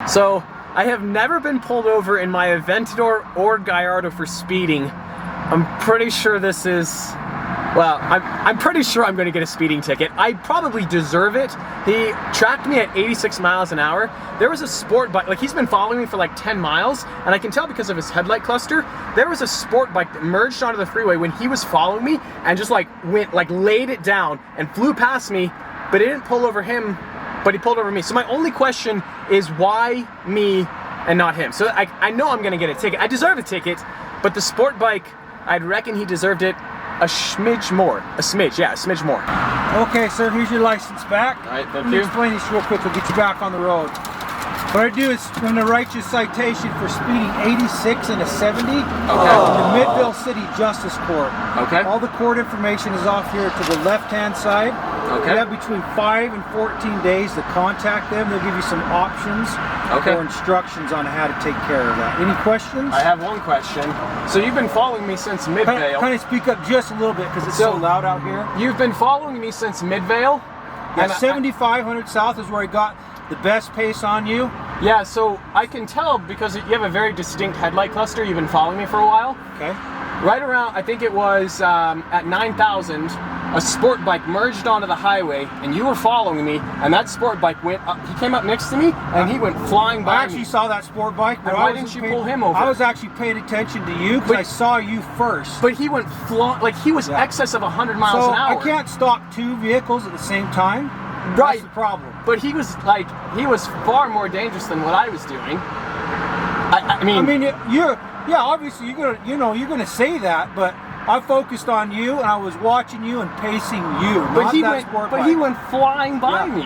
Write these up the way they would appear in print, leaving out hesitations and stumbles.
So, I have never been pulled over in my Aventador or Gallardo for speeding. I'm pretty sure this is... Well, I'm pretty sure I'm going to get a speeding ticket. I probably deserve it. He tracked me at 86 miles an hour. There was a sport bike, like he's been following me for like 10 miles, and I can tell because of his headlight cluster, there was a sport bike that merged onto the freeway when he was following me and just like went, like laid it down and flew past me, but it didn't pull over him, but he pulled over me. So my only question is why me and not him? So I know I'm going to get a ticket. I deserve a ticket, but the sport bike, I'd reckon he deserved it a smidge more. A smidge, yeah, a smidge more. Okay, sir, here's your license back. All right, thank Let me you. explain this real quick. We'll get you back on the road. What I do is I'm going to write you a citation for speeding 86 and a 70 in the Midville City Justice Court. Okay. All the court information is off here to the left-hand side. Okay. You have between 5 and 14 days to contact them. They'll give you some options or instructions on how to take care of that. Any questions? I have one question. So you've been following me since Midvale. Kind of speak up just a little bit because it's so loud out here. You've been following me since Midvale? Yeah, 7,500 south is where I got the best pace on you. Yeah, so I can tell because you have a very distinct headlight cluster. You've been following me for a while. Okay. Right around, I think it was at 9,000, a sport bike merged onto the highway, and you were following me, and that sport bike went up. He came up next to me, and he went flying by me. I actually saw that sport bike, but why didn't you pull him over? I was actually paying attention to you because I saw you first. But he went like he was excess of 100 miles an hour. I can't stop two vehicles at the same time. Right. That's the problem. But he was far more dangerous than what I was doing. I mean, yeah, obviously you're gonna say that, but I focused on you and I was watching you and pacing you. But he went flying by me.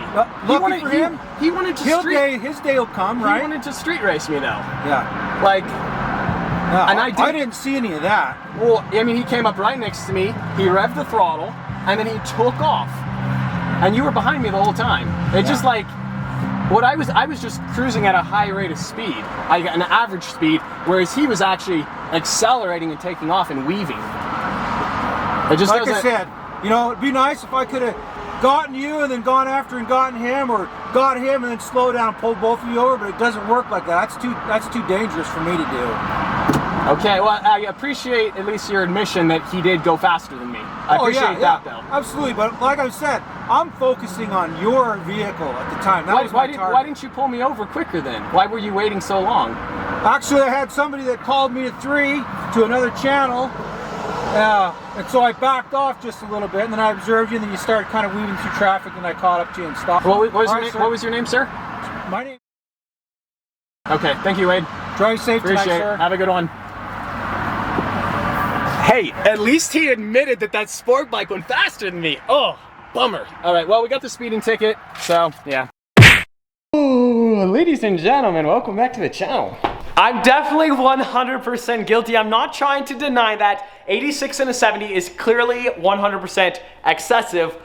Lucky for him, he wanted to his day will come, right? He wanted to street race me though. Yeah. Like. No, and I didn't see any of that. Well, I mean, he came up right next to me. He revved the throttle, and then he took off. And you were behind me the whole time. It's just like, I was just cruising at a high rate of speed, an average speed, whereas he was actually accelerating and taking off and weaving. It just like I said, it'd be nice if I could have gotten you and then gone after and gotten him, or got him and then slowed down and pulled both of you over, but it doesn't work like that. That's too dangerous for me to do. Okay, well, I appreciate at least your admission that he did go faster than me. I appreciate that, though. Absolutely, but like I said, I'm focusing on your vehicle at the time. Why didn't you pull me over quicker then? Why were you waiting so long? Actually, I had somebody that called me at 3 to another channel, and so I backed off just a little bit, and then I observed you, and then you started kind of weaving through traffic, and I caught up to you and stopped. What was your name, sir? My name. Okay, thank you, Wade. Drive safe tonight, sir. Have a good one. Hey, at least he admitted that sport bike went faster than me. Oh, bummer. All right, well, we got the speeding ticket, so yeah. Ooh, ladies and gentlemen, welcome back to the channel. I'm definitely 100% guilty. I'm not trying to deny that 86 and a 70 is clearly 100% excessive.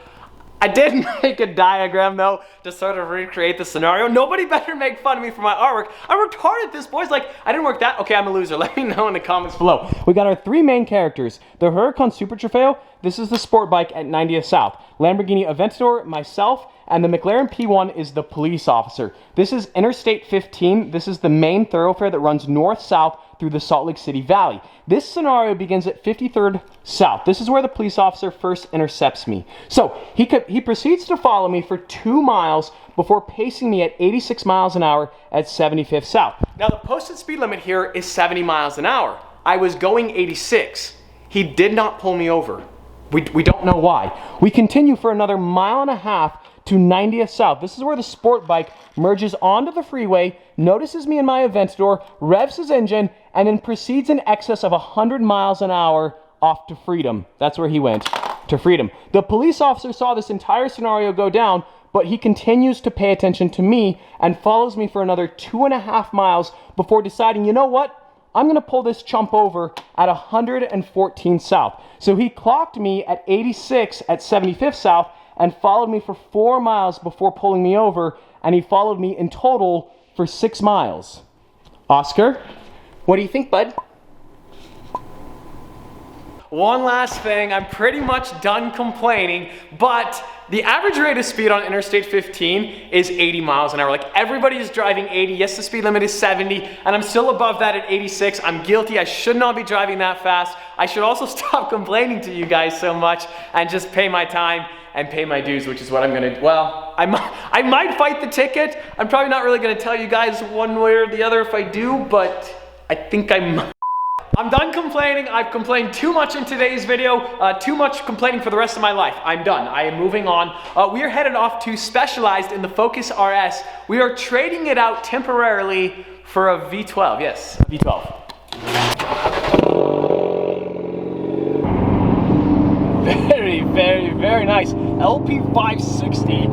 I did make a diagram though to sort of recreate the scenario. Nobody better make fun of me for my artwork. I worked hard at this, boys. Like, I didn't work that. Okay, I'm a loser. Let me know in the comments below. We got our three main characters. The Huracan Super Trofeo. This is the sport bike at 90th South. Lamborghini Aventador, myself, and the McLaren P1 is the police officer. This is Interstate 15. This is the main thoroughfare that runs north-south through the Salt Lake City Valley. This scenario begins at 53rd South. This is where the police officer first intercepts me. So he proceeds to follow me for 2 miles before pacing me at 86 miles an hour at 75th South. Now the posted speed limit here is 70 miles an hour. I was going 86. He did not pull me over. We don't know why. We continue for another 1.5 miles to 90th South. This is where the sport bike merges onto the freeway, notices me in my Aventador, revs his engine, and then proceeds in excess of 100 miles an hour off to freedom. That's where he went, to freedom. The police officer saw this entire scenario go down, but he continues to pay attention to me and follows me for another 2.5 miles before deciding, you know what? I'm going to pull this chump over at 114 South. So he clocked me at 86 at 75th South and followed me for 4 miles before pulling me over, and he followed me in total for 6 miles. Oscar, what do you think, bud? one last thing. I'm pretty much done complaining, but the average rate of speed on Interstate 15 is 80 miles an hour. Like, everybody is driving 80. Yes, the speed limit is 70, and I'm still above that at 86. I'm guilty. I should not be driving that fast. I should also stop complaining to you guys so much and just pay my time and pay my dues, which is what I'm gonna do. Well, I might fight the ticket. I'm probably not really gonna tell you guys one way or the other if I do, but I think I'm done complaining. I've complained too much in today's video, too much complaining for the rest of my life. I'm done. I am moving on. We are headed off to Specialized in the Focus RS. We are trading it out temporarily for a V12. Yes, V12. Very, very, very nice. LP560.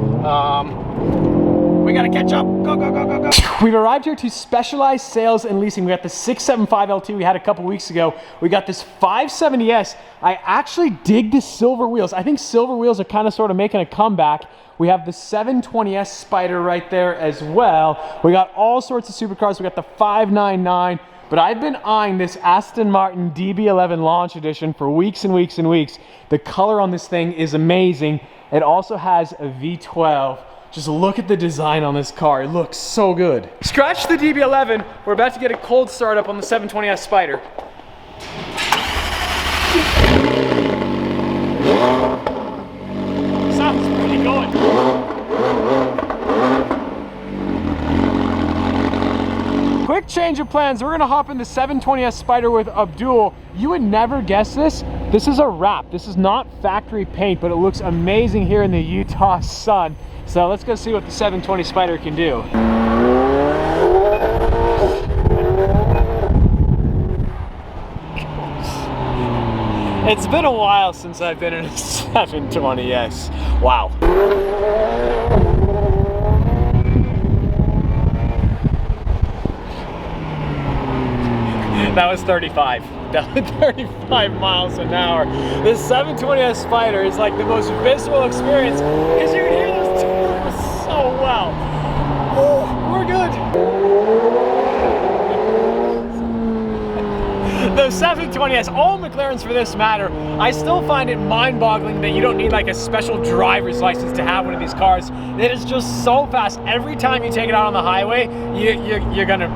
We gotta catch up. Go, go, go, go, go. We've arrived here to Specialized Sales and Leasing. We got the 675 LT we had a couple weeks ago. We got this 570S. I actually dig the silver wheels. I think silver wheels are kind of sort of making a comeback. We have the 720S Spider right there as well. We got all sorts of supercars. We got the 599. But I've been eyeing this Aston Martin Db11 Launch Edition for weeks and weeks and weeks. The color on this thing is amazing. It also has a V12. Just look at the design on this car. It looks so good. Scratch the DB11. We're about to get a cold start up on the 720S Spider. Sounds pretty good. Quick change of plans. We're gonna hop in the 720S Spider with Abdul. You would never guess this. This is a wrap. This is not factory paint, but it looks amazing here in the Utah sun. So let's go see what the 720 Spider can do. It's been a while since I've been in a 720S. Wow. That was 35. That was 35 miles an hour. This 720S Spider is like the most visceral experience because you can hear those turbos so well. Oh, we're good. The 720S, all McLarens for this matter, I still find it mind-boggling that you don't need like a special driver's license to have one of these cars. It is just so fast. Every time you take it out on the highway, you're gonna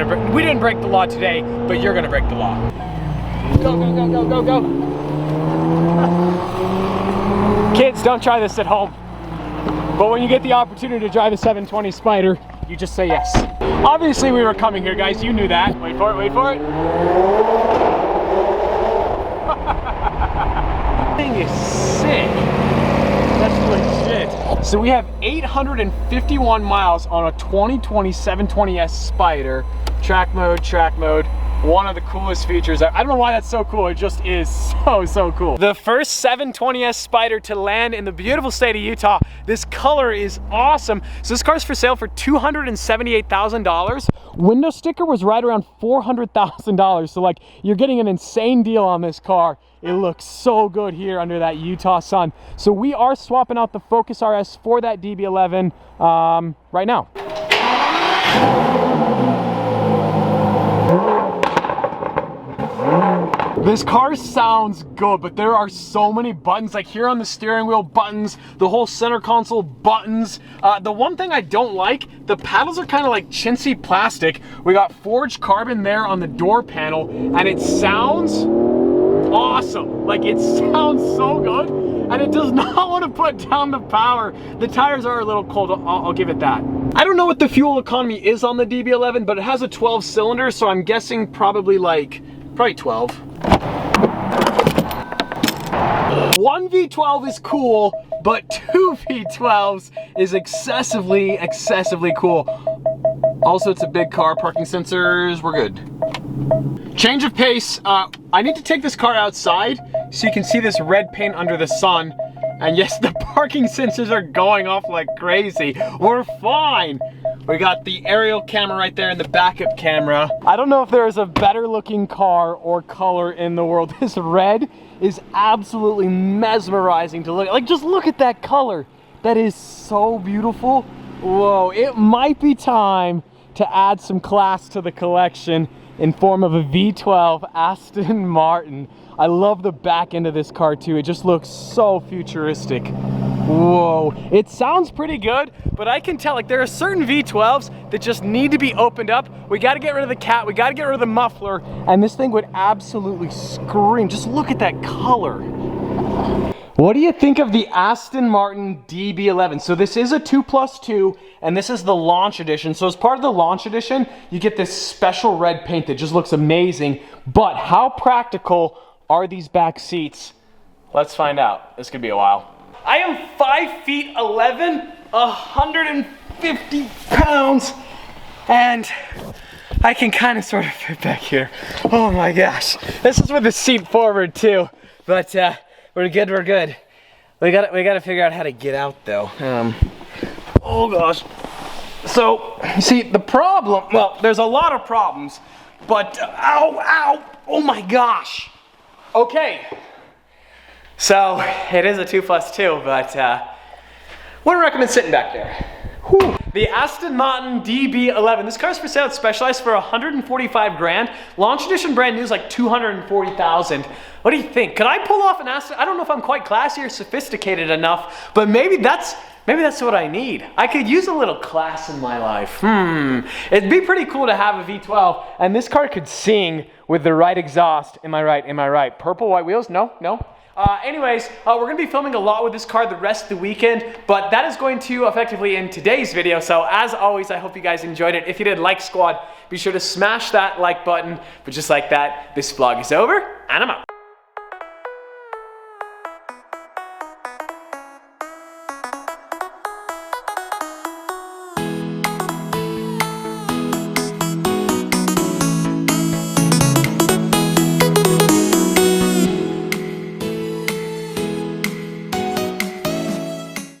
break. We didn't break the law today, but you're gonna break the law. Go, go, go, go, go, go. Kids, don't try this at home. But when you get the opportunity to drive a 720 Spider, you just say yes. Obviously we were coming here, guys. You knew that. Wait for it, wait for it. Thing is sick. That's legit. So we have 851 miles on a 2020 720S Spider. Track mode, track mode. One of the coolest features. I don't know why that's so cool. It just is so cool. The first 720S Spider to land in the beautiful state of Utah. This color is awesome. So this car's for sale for $278,000. Window sticker was right around $400,000. So like, you're getting an insane deal on this car. It looks so good here under that Utah sun. So we are swapping out the Focus RS for that DB11 right now. This car sounds good, but there are so many buttons. Like here on the steering wheel, buttons, the whole center console, buttons. The one thing I don't like, the paddles are kind of like chintzy plastic. We got forged carbon there on the door panel, and it sounds awesome. Like it sounds so good, and it does not want to put down the power. The tires are a little cold, I'll give it that. I don't know what the fuel economy is on the DB11, but it has a 12 cylinder, so I'm guessing probably 12. One V12 is cool, but two V12s is excessively cool. Also, it's a big car, parking sensors, we're good. Change of pace, I need to take this car outside so you can see this red paint under the sun. And yes, the parking sensors are going off like crazy. We're fine. We got the aerial camera right there and the backup camera. I don't know if there is a better looking car or color in the world. This red is absolutely mesmerizing to look at. Like, just look at that color. That is so beautiful. Whoa, it might be time to add some class to the collection in form of a V12 Aston Martin. I love the back end of this car too. It just looks so futuristic. Whoa, it sounds pretty good, but I can tell, like, there are certain V12s that just need to be opened up. We gotta get rid of the cat, we gotta get rid of the muffler, and this thing would absolutely scream. Just look at that color. What do you think of the Aston Martin Db11? So this is a 2+2, and this is the launch edition. So as part of the launch edition, you get this special red paint that just looks amazing, but how practical are these back seats? Let's find out. This could be a while. I am 5'11", 150 pounds, and I can kind of sort of fit back here. Oh my gosh. This is with the seat forward too, but we're good, we're good. We gotta figure out how to get out though. Oh gosh. So, you see, the problem, well, there's a lot of problems, but, ow, oh my gosh. Okay. So, it is a 2+2, but wouldn't recommend sitting back there. Whew. The Aston Martin Db11. This car's for sale at Specialized for 145 grand. Launch edition brand new is like 240,000. What do you think? Could I pull off an Aston? I don't know if I'm quite classy or sophisticated enough, but maybe that's what I need. I could use a little class in my life. It'd be pretty cool to have a V12, and this car could sing with the right exhaust. Am I right? Am I right? Purple, white wheels? No? Anyways, we're going to be filming a lot with this car the rest of the weekend, but that is going to effectively end today's video. So as always, I hope you guys enjoyed it. If you did, like squad, be sure to smash that like button. But just like that, this vlog is over, and I'm out.